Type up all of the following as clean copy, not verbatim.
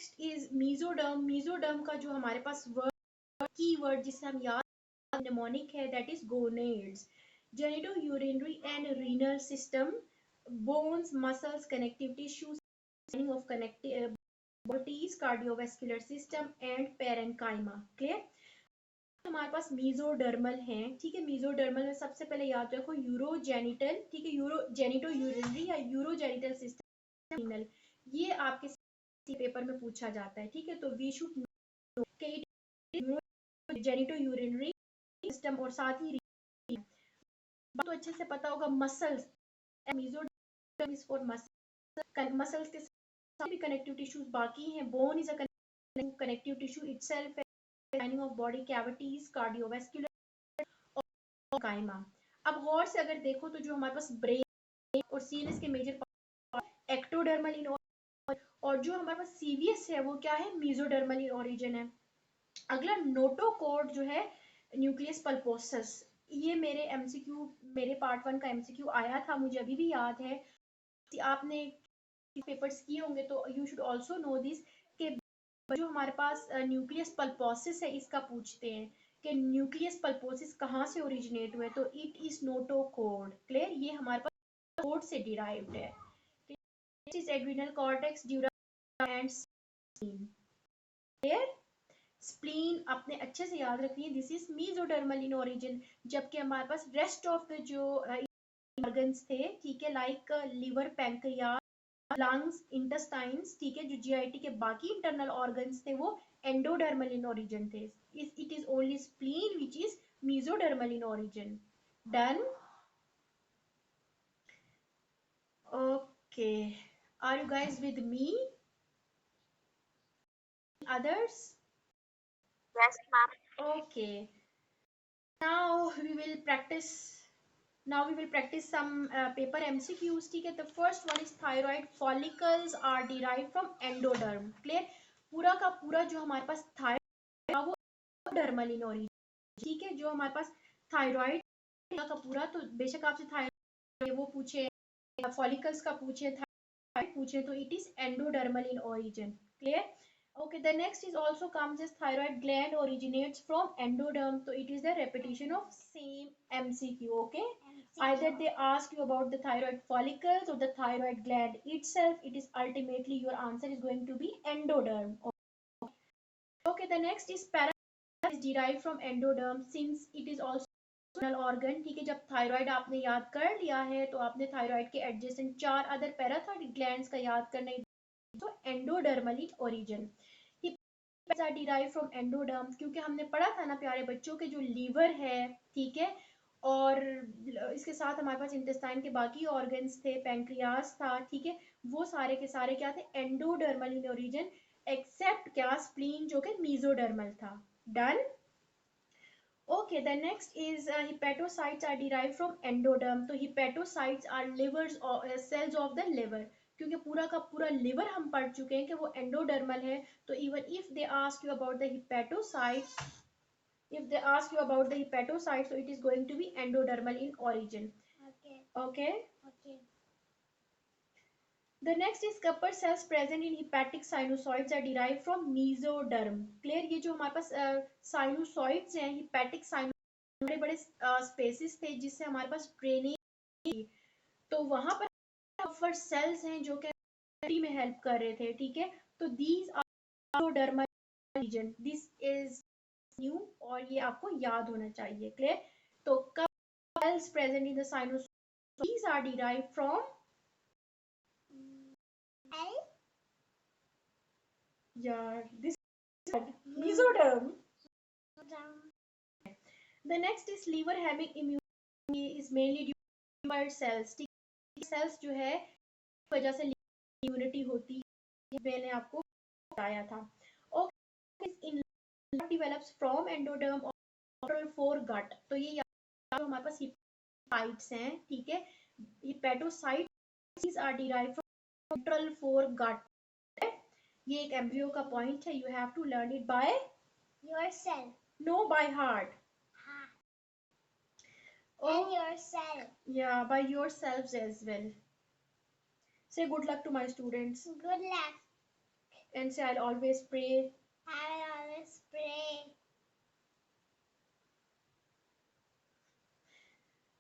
Next is mesoderm. Mesoderm का जो हमारे पास वर्ड की वर्ड जिसे हम याद निमोनिक है that is gonads. Genito urinary and renal system, bones, muscles, connective tissues of connective bodies, cardiovascular system and parenchyma. Clear? हमारे पास मीजोडर्मल है, ठीक है। मीजोडर्मल में सबसे पहले याद रखो यूरोजेनिटल, ठीक है, यूरो जेनिटो यूरिनरी या यूरोजेनिटल सिस्टम, ये आपके पेपर में पूछा जाता है, ठीक है। तो वी शुड नो कि जेनिटो यूरिनरी सिस्टम और साथ ही तो अच्छे से पता होगा muscles, mesoderm is for muscles, muscles के साथ भी कनेक्टिव टिश्यूज बाकी हैं। Bone is a connective tissue itself, lining of body cavities, cardiovascular और काइमा। अब गौर से अगर देखो तो जो हमारे पास ब्रेन और सीनस के मेजर पार्ट एक्टोडर्मल इन, और जो हमारे पास सीवीएस है वो क्या है, मीजोडर्मल इन ओरिजिन है। अगला नोटोकॉर्ड जो है न्यूक्लियस पल्पोसस, ये मेरे एमसीक्यू, मेरे पार्ट 1 का एमसीक्यू आया था, मुझे अभी भी याद है। आपने पेपर्स किए होंगे तो you should also know this कि जो हमारे पास न्यूक्लियस पल्पोसिस है इसका पूछते हैं कि न्यूक्लियस पल्पोसिस कहाँ से ओरिजिनेट हुए, तो इट इज नोटोकॉर्ड। क्लियर? ये हमारे पास कोड से डिराइव्ड है। This is adrenal cortex, dura and spleen. Clear? Spleen आपने अच्छे से याद रखनी है, this is mesodermal in origin. जबकि हमारे पास रेस्ट ऑफ द जो ऑर्गन्स थे, ठीक है, like liver, pancreas, lungs, intestines, ठीक है, जो जीआईटी के बाकी इंटरनल ऑर्गन्स थे वो एंडोडर्मल इन ओरिजिन थे। It is only spleen which is mesodermal in origin. Done? Okay, are you guys with me? Others? Yes, ma'am. Okay. Now we will practice. Now we will practice some paper MCQs. ठीक है, the first one is thyroid follicles are derived from endoderm. Clear? पूरा का पूरा जो हमारे पास thyroid वो endodermal in origin, ठीक है। जो हमारे पास थायराइड का पूरा, तो बेशक आपसे थायराइड वो पूछे, फॉलिकल्स का पूछे, थायराइड पूछे, तो it is endodermal in origin. Clear? Okay, the next is also comes as thyroid gland originates from endoderm. So it is the repetition of same MCQ. Okay, either they ask you about the thyroid follicles or the thyroid gland itself. It is ultimately your answer is going to be endoderm. Okay, the next is para is derived from endoderm since it is also organ, ठीक है। जब thyroid आपने याद कर लिया है तो आपने थायराइड के एडजेसेंट 4 अदर पैराथायरॉइड ग्लैंड्स का याद करना है, तो endodermal in origin. Derive from endoderm, क्योंकि हमने पढ़ा था ना प्यारे बच्चों के जो लीवर है, ठीक है, और इसके साथ हमारे पास इंटेस्टाइन के बाकी ऑर्गन्स थे, पैंक्रियास था, ठीक है, वो सारे के सारे क्या थे, एंडोडर्मल इन ओरिजिन, एक्सेप्ट क्या, स्प्लीन जो कि मीजोडर्मल था। Done? Okay, the next is hepatocytes are derived from endoderm. तो hepatocytes are livers or cells of the liver. क्योंकि पूरा का पूरा liver हम पढ़ चुके हैं कि वो endodermal है, तो even if they ask you about the hepatocytes, if they ask you about the hepatocytes, so it is going to be endodermal in origin. Okay. Okay. Okay. The next is Kupper cells present in hepatic sinusoids are derived from mesoderm. Clear? ये जो हमारे पास sinusoids हैं, hepatic sinusoids बड़े बड़े spaces थे जिससे हमारे पास drainage, तो वहां पर कपर सेल्स हैं जो कि में हेल्प कर रहे थे, ठीक है। तो these are mesodermal region, this is new और ये आपको याद होना चाहिए। क्लियर? तो Kupffer cells present in the sinusoids, these are derived from this mesoderm. The next is liver having immunity is mainly due to liver cells. Cells जो है वजह से इम्यूनिटी होती है, मैंने आपको बताया था। डेवलप्स फ्रॉम एंडोडर्म और फोर गट, तो ये हमारे पास हिपेटोसाइट्स हैं, ठीक है। Hepatocytes are derived from ventral foregut. ये एक एम्ब्रियो का पॉइंट है, you have to learn it by yourself, no by heart, and yourself. Yeah, by yourselves as well. Say good luck to my students. Good luck. and say I'll always pray. I always pray.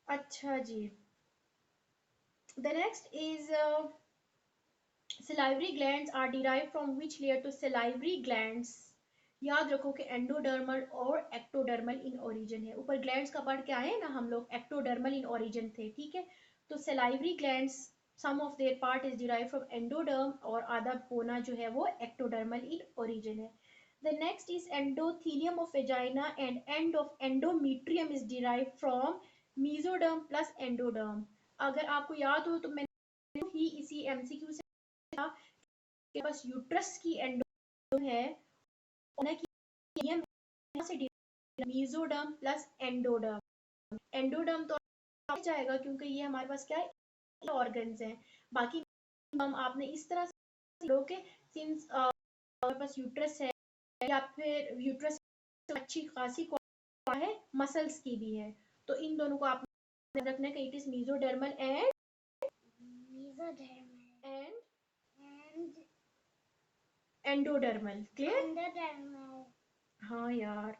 अच्छा जी. The next is salivary glands are derived from which layer? तो salivary glands याद रखो कि endodermal और ectodermal in origin है. ऊपर glands का पढ़ के आए ना हम लोग, एक्टोडर्मल इन ओरिजिन थे. ठीक है, तो salivary glands some of their part is derived from endoderm और आधा पोना जो है वो ectodermal in origin है. The next is endothelium of vagina and end of endometrium is derived from mesoderm plus endoderm. अगर आपको याद हो तो मैंने ही इसी एमसीक्यू से कहा कि बस यूट्रस की एंडो है और की से मेसोडर्म प्लस एंडोडर्म. एंडोडर्म तो आ जाएगा क्योंकि ये हमारे पास क्या है, ऑर्गन्स हैं. बाकी हम आपने इस तरह से लो कि सिंस हमारे पास यूट्रस है या फिर यूट्रस अच्छी खासी है, मसल्स की भी है, तो इन दोनों को आप रखना है कि it is mesodermal and endodermal. Clear? हाँ यार.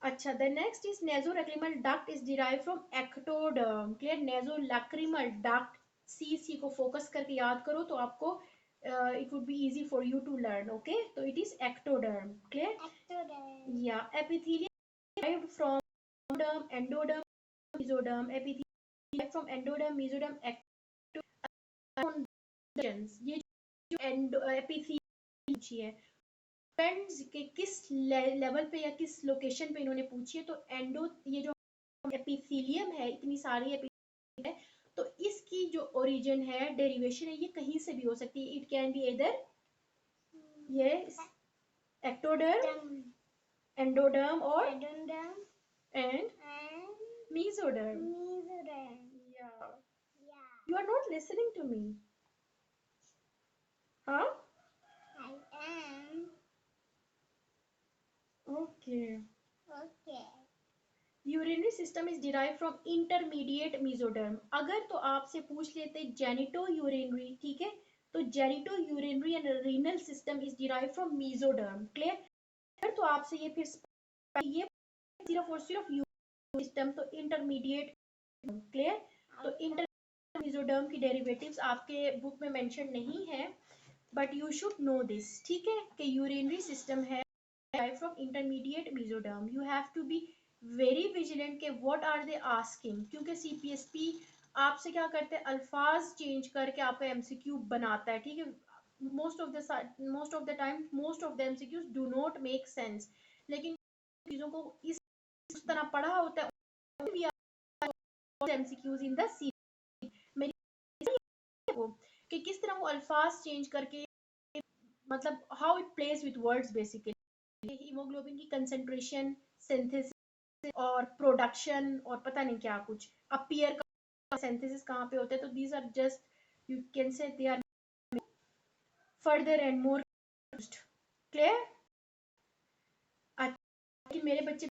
अच्छा, the next is nasolacrimal duct is derive from ectoderm. Clear? Nasolacrimal duct, C को फोकस करके याद करो तो आपको it would be easy for you to learn. Okay, so it is ectoderm. Clear? Ectoderm. Yeah. Epithelium derived from endoderm, endoderm, mesoderm. Epithelium derived from endoderm, mesoderm, ectoderm. ये जो epithelium है, depends कि किस लेवल पे या किस location पे इन्होंने पूछी है. तो एंडो, ये जो एपिथेलियम है, इतनी सारी एपिथेलियम है, तो इसकी जो ओरिजिन है, डेरिवेशन है, ये कहीं से भी हो सकती है. इट कैन बी इधर ये एक्टोडर्म, एंडोडर्म और and mesoderm. You are not listening to me. Huh? I am. Okay. Okay. Urinary system is derive from intermediate mesoderm. अगर तो आपसे पूछ लेते जेनिटो यूरिनरी, ठीक है, तो genito urinary and renal system is derive from mesoderm. Clear? अगर तो आपसे ये फिर ये सिर्फ और सिर्फ यूरिनरी सिस्टम तो इंटरमीडिएट. क्लियर? तो इंटर मेसोडर्म की डेरिवेटिव्स आपके बुक में मेंशन नहीं है, but you should know this. ठीक है, कि यूरिनरी सिस्टम है from intermediate mesoderm. You have to be very vigilant के what are they asking, क्योंकि CPSP आपसे क्या करते हैं, अल्फाज चेंज करके आपका एमसीक्यू बनाता है. ठीक है, most of the time most of the MCQs do not make sense, लेकिन चीजों को इस तरह पढ़ा होता है MCQs in the C. मेरी कि किस तरह वो अल्फाज चेंज करके, मतलब how it plays with words basically. Haemoglobin की कंसेंट्रेशन, सिंथेसिस और प्रोडक्शन और पता नहीं क्या कुछ, अपीयर का सिंथेसिस कहाँ पे होता है. तो these are just, you can say they are further and more. Clear? मेरे बच्चे